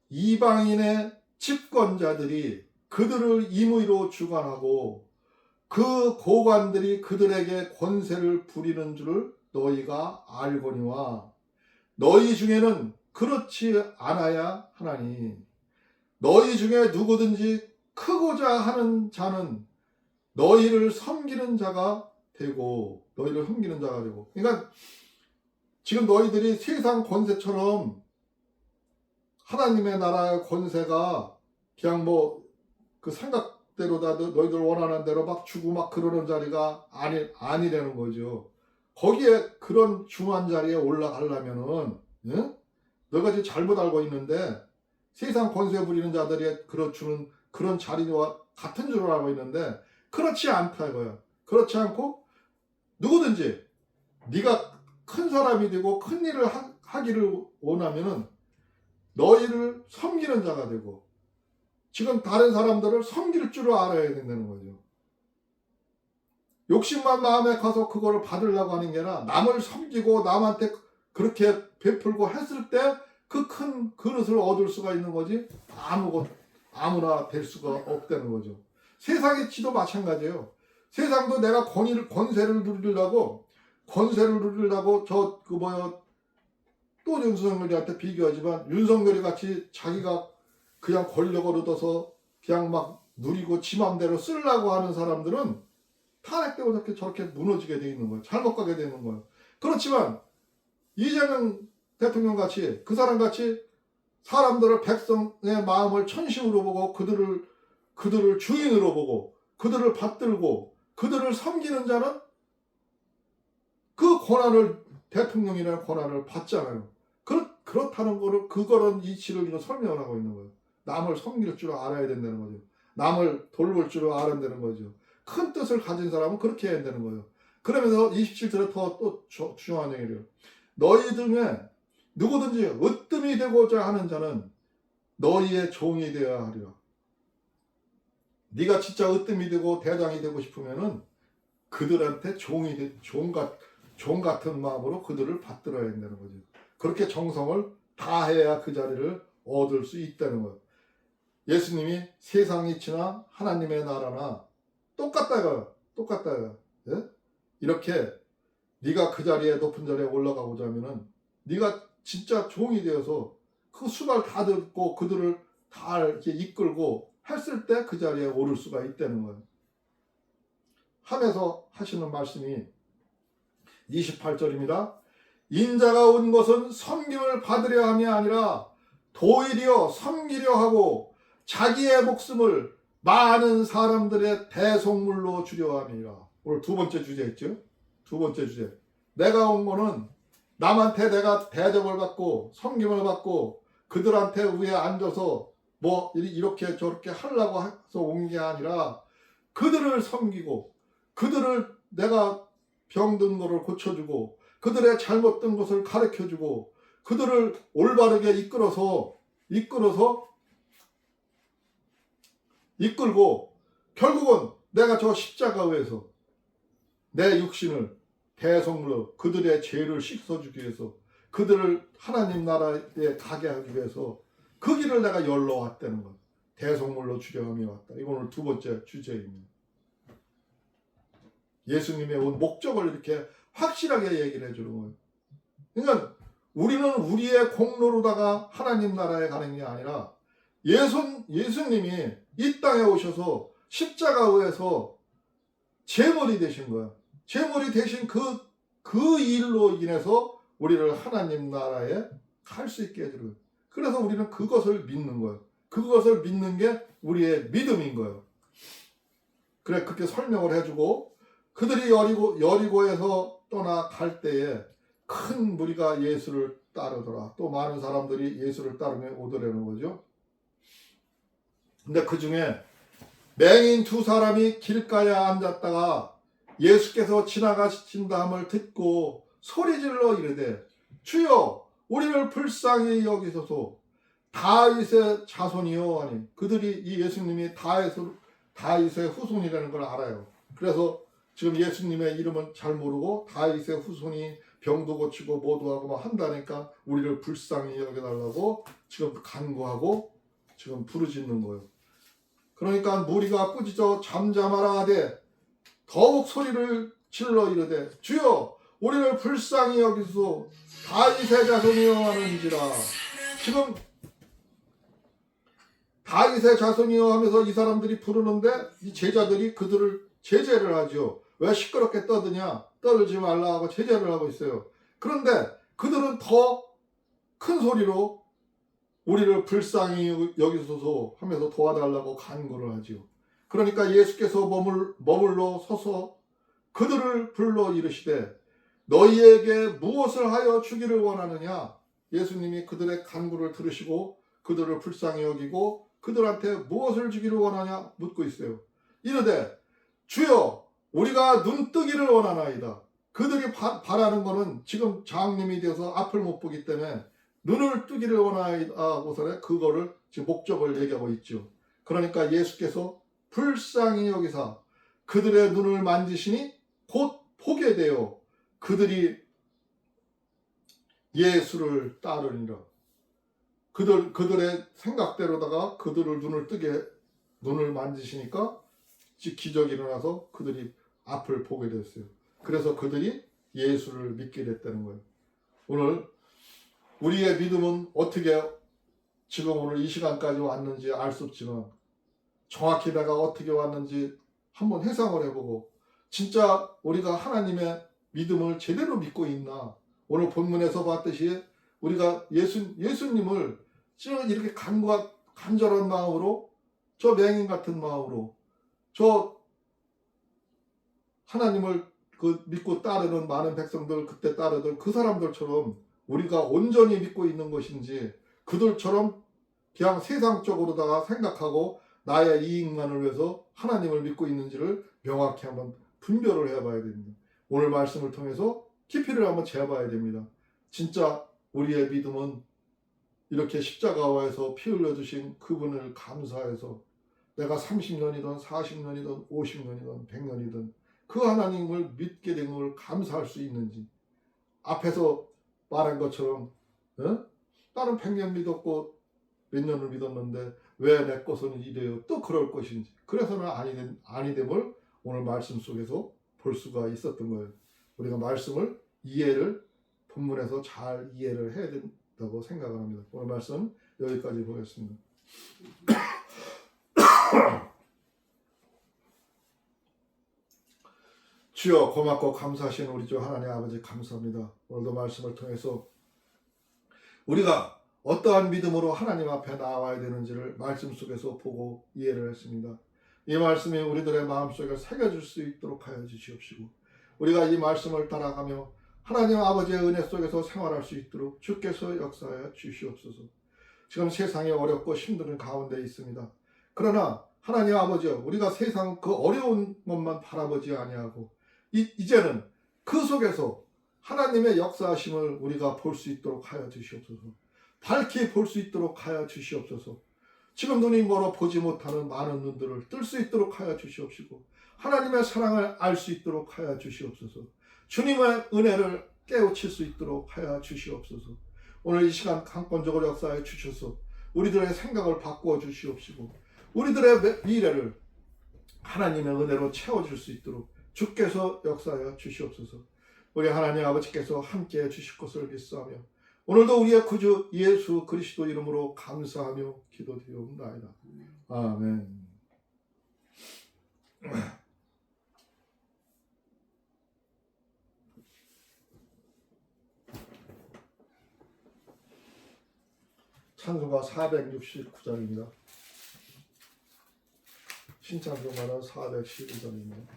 이방인의 집권자들이 그들을 임의로 주관하고 그 고관들이 그들에게 권세를 부리는 줄을 너희가 알거니와 너희 중에는 그렇지 않아야 하나니 너희 중에 누구든지 크고자 하는 자는 너희를 섬기는 자가 되고 그러니까 지금 너희들이 세상 권세처럼 하나님의 나라의 권세가 그냥 그 생각대로 다 너희들 원하는 대로 막 주고 막 그러는 자리가 아니라는 거죠. 거기에 그런 중요한 자리에 올라가려면은 너가 지금 잘못 알고 있는데 세상 권세 부리는 자들이 주는 그런 자리와 같은 줄 알고 있는데 그렇지 않다 이거야. 그렇지 않고 누구든지 네가 큰 사람이 되고 큰 일을 하기를 원하면은 너희를 섬기는 자가 되고 지금 다른 사람들을 섬길 줄 알아야 된다는 거죠. 욕심만 마음에 가서 그거를 받으려고 하는 게 아니라 남을 섬기고 남한테 그렇게 베풀고 했을 때 그 큰 그릇을 얻을 수가 있는 거지 아무나 될 수가 없다는 거죠. 세상의 지도 마찬가지예요. 세상도 내가 권세를 누리려고 또 윤석열이한테 비교하지만 윤석열이 같이 자기가 그냥 권력을 얻어서 그냥 막 누리고 지 맘대로 쓰려고 하는 사람들은 탄핵되고 저렇게 무너지게 돼 있는 거예요. 잘못 가게 되는 거예요. 그렇지만 이재명 대통령 같이 그 사람 같이 사람들을 백성의 마음을 천심으로 보고 그들을 주인으로 보고 그들을 받들고 그들을 섬기는 자는 그 권한을 대통령이라는 권한을 받잖아요. 그렇다는 그거는 이치를 설명을 하고 있는 거예요. 남을 섬길 줄 알아야 된다는 거죠. 남을 돌볼 줄 알아야 되는 거죠. 큰 뜻을 가진 사람은 그렇게 해야 된다는 거예요. 그러면서 27절에 또 중요한 얘기를 해요. 너희 중에 누구든지 으뜸이 되고자 하는 자는 너희의 종이 되어야 하리라. 네가 진짜 으뜸이 되고 대장이 되고 싶으면은 그들한테 종 같은 마음으로 그들을 받들어야 된다는 거죠. 그렇게 정성을 다해야 그 자리를 얻을 수 있다는 거예요. 예수님이 세상 이치나 하나님의 나라나 똑같다고요. 예? 이렇게 네가 그 자리에 높은 자리에 올라가고자 하면은 네가 진짜 종이 되어서 그 수발 다 듣고 그들을 다 이렇게 이끌고 했을 때 그 자리에 오를 수가 있다는 거예요. 하면서 하시는 말씀이 28절입니다. 인자가 온 것은 섬김을 받으려 함이 아니라 도리어 섬기려 하고 자기의 목숨을 많은 사람들의 대속물로 주려 함이라. 오늘 두 번째 주제였죠. 두 번째 주제. 내가 온 거는 남한테 내가 대접을 받고 섬김을 받고 그들한테 위에 앉아서 뭐 이렇게 저렇게 하려고 해서 온 게 아니라 그들을 섬기고 그들을 내가 병든 거를 고쳐주고 그들의 잘못된 것을 가르쳐주고 그들을 올바르게 이끌고 결국은 내가 저 십자가에서 내 육신을 대속물로 그들의 죄를 씻어주기 위해서 그들을 하나님 나라에 가게 하기 위해서 그 길을 내가 열러 왔다는 것. 대속물로 주려함이 왔다. 이건 오늘 두 번째 주제입니다. 예수님의 온 목적을 이렇게 확실하게 얘기를 해주는 거예요. 그러니까 우리는 우리의 공로로다가 하나님 나라에 가는 게 아니라 예수님이 이 땅에 오셔서 십자가에서 제물이 되신 거야. 제물이 되신 그 일로 인해서 우리를 하나님 나라에 갈 수 있게 해주는 거예요. 그래서 우리는 그것을 믿는 거예요. 그것을 믿는 게 우리의 믿음인 거예요. 그래 그렇게 설명을 해주고 그들이 여리고에서 떠나갈 때에 큰 무리가 예수를 따르더라. 또 많은 사람들이 예수를 따르며 오더라는 거죠. 근데 그 중에 맹인 두 사람이 길가에 앉았다가 예수께서 지나가신다함을 듣고 소리질러 이르되 주여 우리를 불쌍히 여기소서 다윗의 자손이요 하니 그들이 이 예수님이 다윗의 후손이라는 걸 알아요. 그래서 지금 예수님의 이름은 잘 모르고 다윗의 후손이 병도 고치고 뭐도 하고 막 한다니까 우리를 불쌍히 여겨달라고 지금 간구하고 지금 부르짖는 거예요. 그러니까 무리가 꾸짖어 잠잠하라 하되 더욱 소리를 질러 이르되 주여 우리를 불쌍히 여기소서 다윗의 자손이여 하는지라. 지금 다윗의 자손이여 하면서 이 사람들이 부르는데 이 제자들이 그들을 제재를 하죠. 왜 시끄럽게 떠들지 말라 하고 제재를 하고 있어요. 그런데 그들은 더 큰 소리로 우리를 불쌍히 여기소서 하면서 도와달라고 간구를 하죠. 그러니까 예수께서 머물러 서서 그들을 불러 이르시되 너희에게 무엇을 하여 주기를 원하느냐. 예수님이 그들의 간구를 들으시고 그들을 불쌍히 여기고 그들한테 무엇을 주기를 원하냐 묻고 있어요. 이르되 주여 우리가 눈 뜨기를 원하나이다. 그들이 바라는 거는 지금 장님이 되어서 앞을 못 보기 때문에 눈을 뜨기를 원하나이다 고서래 그거를 지금 목적을 얘기하고 있죠. 그러니까 예수께서 불쌍히 여기사 그들의 눈을 만지시니 곧 보게 되어 그들이 예수를 따르니라. 그들의 생각대로다가 그들을 눈을 만지시니까 기적이 일어나서 그들이 앞을 보게 됐어요. 그래서 그들이 예수를 믿게 됐다는 거예요. 오늘 우리의 믿음은 어떻게 지금 오늘 이 시간까지 왔는지 알 수 없지만 정확히 내가 어떻게 왔는지 한번 회상을 해보고 진짜 우리가 하나님의 믿음을 제대로 믿고 있나. 오늘 본문에서 봤듯이 우리가 예수님을 이렇게 간절한 마음으로 저 맹인 같은 마음으로 저 하나님을 믿고 따르는 많은 백성들 그때 따르던 그 사람들처럼 우리가 온전히 믿고 있는 것인지 그들처럼 그냥 세상적으로다가 생각하고 나의 이익만을 위해서 하나님을 믿고 있는지를 명확히 한번 분별을 해봐야 됩니다. 오늘 말씀을 통해서 깊이를 한번 재봐야 됩니다. 진짜 우리의 믿음은 이렇게 십자가와에서 피 흘려주신 그분을 감사해서 내가 30년이든 40년이든 50년이든 100년이든 그 하나님을 믿게 된 걸 감사할 수 있는지, 앞에서 말한 것처럼 나는 100년 믿었고 몇 년을 믿었는데 왜 내 것은 이래요? 또 그럴 것인지, 그래서는 아니 됨을 오늘 말씀 속에서 볼 수가 있었던 거예요. 우리가 말씀을 본문에서 잘 이해를 해야 된다고 생각을 합니다. 오늘 말씀 여기까지 보겠습니다. 주여, 고맙고 감사하신 우리 주 하나님 아버지 감사합니다. 오늘도 말씀을 통해서 우리가 어떠한 믿음으로 하나님 앞에 나와야 되는지를 말씀 속에서 보고 이해를 했습니다. 이 말씀이 우리들의 마음속에 새겨질 수 있도록 하여 주시옵시고, 우리가 이 말씀을 따라가며 하나님 아버지의 은혜 속에서 생활할 수 있도록 주께서 역사하여 주시옵소서. 지금 세상이 어렵고 힘든 가운데 있습니다. 그러나 하나님 아버지여, 우리가 세상 그 어려운 것만 바라보지 아니하고 이제는 그 속에서 하나님의 역사하심을 우리가 볼 수 있도록 하여 주시옵소서. 밝히 볼 수 있도록 하여 주시옵소서. 지금 눈이 멀어 보지 못하는 많은 눈들을 뜰 수 있도록 하여 주시옵시고, 하나님의 사랑을 알 수 있도록 하여 주시옵소서. 주님의 은혜를 깨우칠 수 있도록 하여 주시옵소서. 오늘 이 시간 강권적으로 역사해 주셔서 우리들의 생각을 바꾸어 주시옵시고, 우리들의 미래를 하나님의 은혜로 채워줄 수 있도록 주께서 역사하여 주시옵소서. 우리 하나님 아버지께서 함께해 주실 것을 믿사하며 오늘도 우리의 구주 예수 그리스도 이름으로 감사하며 기도드리옵나이다. 아멘. 찬송가 469장입니다. 신찬송가는 412장입니다.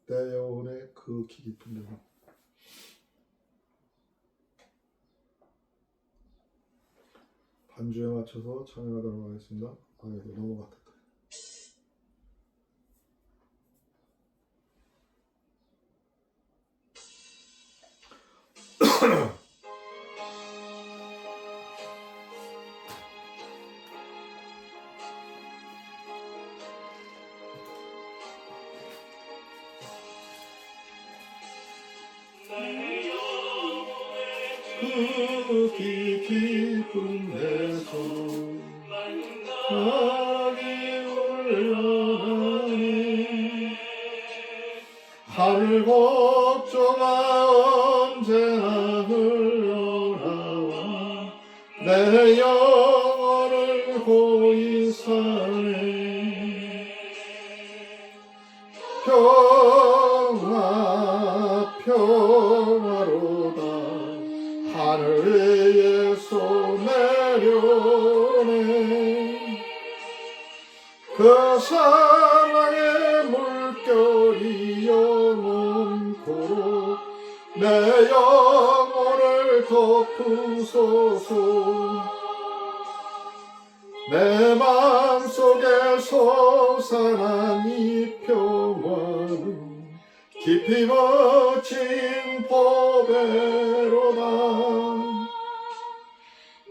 내 영혼의 그 깊은 데로. 반주에 맞춰서 찬양하도록 하겠습니다. 아이고, 넘어갔다. 그 깊은 데서 하기 올라가네. 하늘 곡조가 언제나 흘러나와 내 영혼을 고이 사네. 평화 평화로다 하늘 위에서 내려오네. 그 사랑의 물결이 영원토록 내 영혼을 덮으소서. 내 마음속에 솟아난 이 평화는 깊이 멋진 보배로다.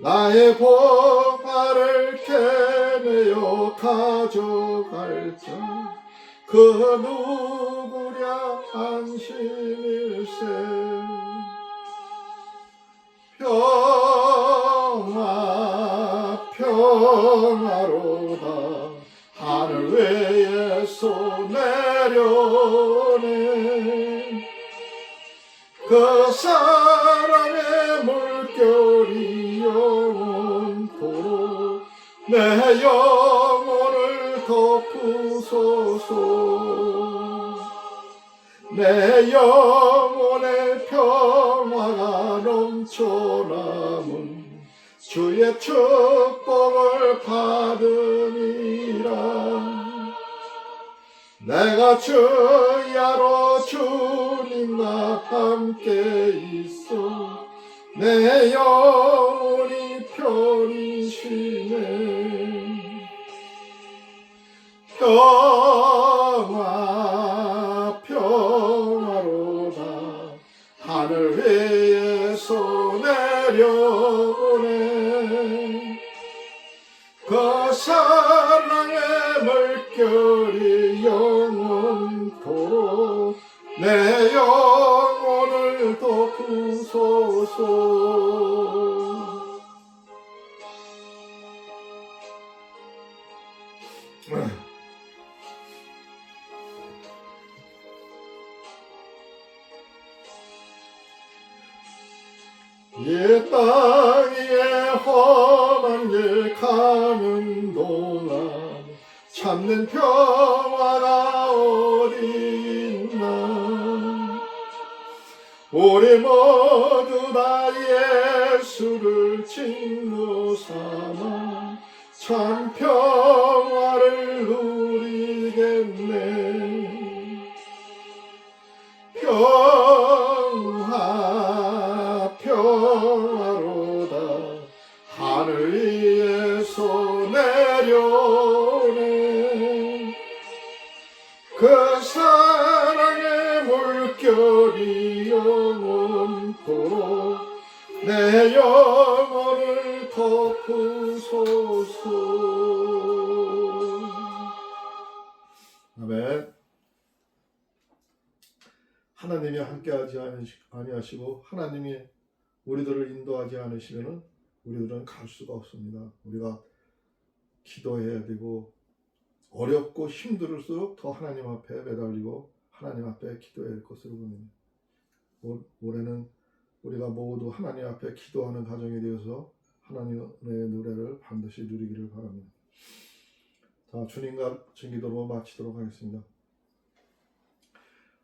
나의 보화를 캐내어 가져갈 자 그 누구랴 안심일세. 평화 평화로다 하늘 위에서 내려오네. 그 사랑의 물결이 영원토록 내 영혼을 덮으소서. 내 영혼의 평화가 넘쳐남은 주의 축복을 받으니라. 내가 주야로 주님과 함께 있어 내 영혼이 편히 쉬네. 평화 평화로다 하늘 위에서 내려오네 그 사랑의 물결이 영원토록 내 영혼을 덮으소서 이 땅 위에 험한 길 가는 동안 참는 평화가 어디 있나 우리 모두 다 예수를 친구 삼아 참 평화를 누리겠네 평화로다 하늘 위에서 내려오네 그 사랑의 물결이 영원토록 내 영혼을 덮으소서 아멘. 하나님이 함께하지 아니하시고 하나님이 우리들을 인도하지 않으시면 우리들은 갈 수가 없습니다. 우리가 기도해야 되고 어렵고 힘들을수록 더 하나님 앞에 매달리고 하나님 앞에 기도해야 할 것으로 봅니다. 올해는 우리가 모두 하나님 앞에 기도하는 가정이 되어서 하나님의 노래를 반드시 누리기를 바랍니다. 자, 주님과 증기도로 마치도록 하겠습니다.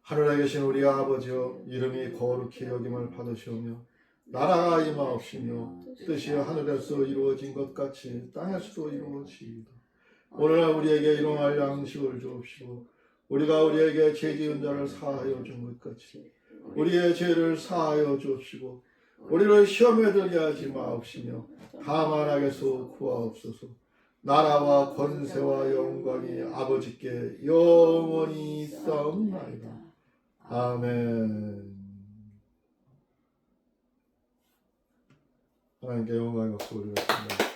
하늘에 계신 우리 아버지여 이름이 거룩히 여김을 받으시오며 나라가 임하옵시며 뜻이 하늘에서 이루어진 것 같이 땅에서도 이루어지이다. 오늘날 우리에게 일용할 양식을 주옵시고 우리가 우리에게 죄 지은 자를 사하여 준 것 같이 우리의 죄를 사하여 주옵시고 우리를 시험에 들게 하지 마옵시며 다만 악에서 구하옵소서. 나라와 권세와 영광이 아버지께 영원히 있사옵나이다. 아멘. 하나님께 영광과 glory 올리겠습니다.